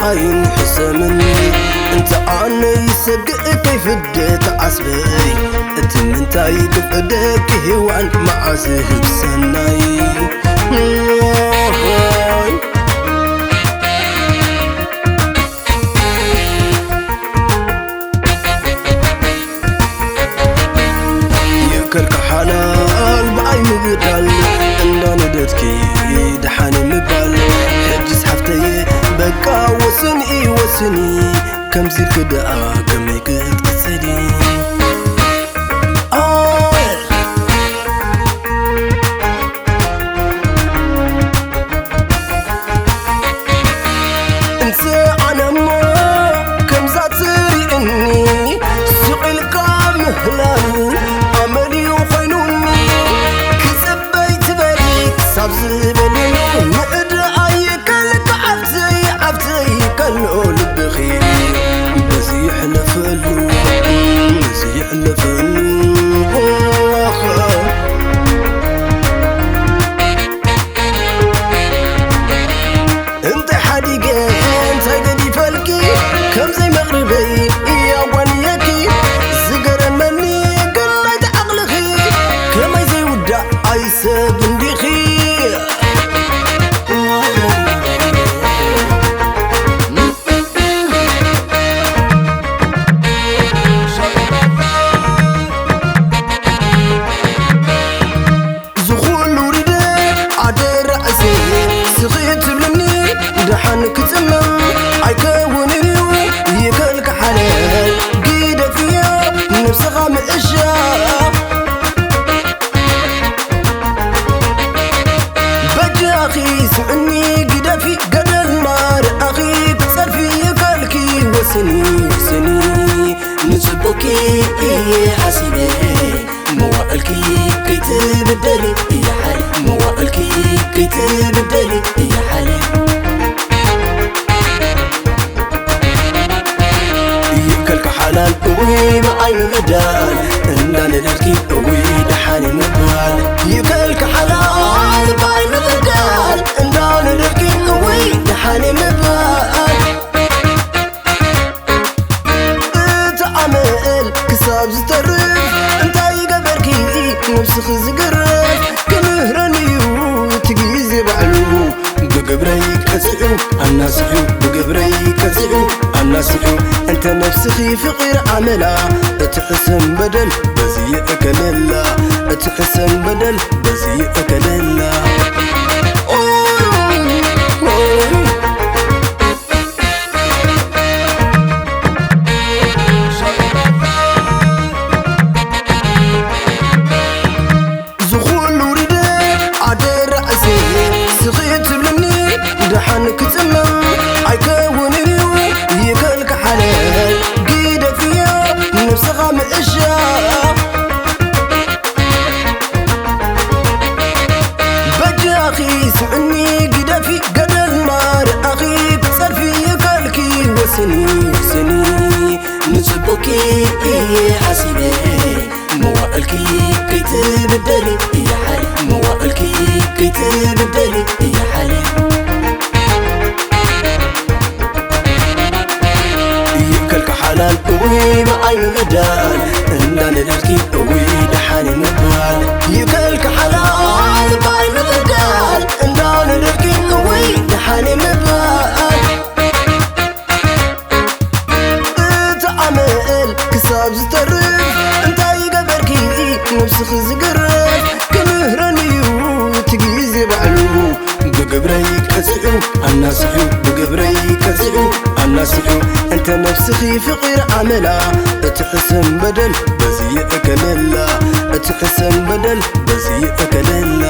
عين حسامني انت عني سقق كيف بديت عصبي انت من تايق بدك هوان معازه بسناي يكلك حلال بعين بدل انا ندتكي دحاني مبال حجز حفتي بقى وسني كم زير كدا كم يقد تسدي انسى انا ما كم زاد سريني سقي القام هلال عملي وخينوني كسبي تبريك سابز بلي مقدر كلك عفتي كلو لبخي بس يحلفلو انت حديقة انت قدي فلكي كم زي مغربي يا ونيكي زقر مني قلت عقلخي كما زي ودا عيسى بندخي دحانك تمم عيكونيو يكلك حلال قيدة فيها نفس غام الاشياء بجي اخي سمعني قيدة في قد النار اخي كسر في يكلكي وسني نسبوكي حسيبي موالكي كي تبدلي يا حالي موالكي كي تبدلي يا حالي حلال قوي بعين بدال إلا ندركي قوي دحاني مبال يكلك حلال بعين بدال إلا ندركي قوي دحاني مبال تعمل كساب زترف انت يقبركي نفسخ زقرف كمهرانيو تقيزي بعلو بقبري كسعو الناسعو بقبري كسعو الناسعو انت نفسخي فقير عملا اتحسن بدل بزي اكللا اتحسن بدل بزي اكللا زخول ورده عدر رأسي سغيت بلني دحانك تمم عيكونيو يكلك حلال قيدة فيها نفس غام الاشياء بجي اخي سمعني قيدة في قد النار اخي كسر في يكلكي وسني نسبوكي حسيبي موالكي كي تبدلي يا حالي موالكي كي تبدلي نفسخي فقير عملا اتحسن بدل بزي أكللا اتحسن بدل بزي أكللا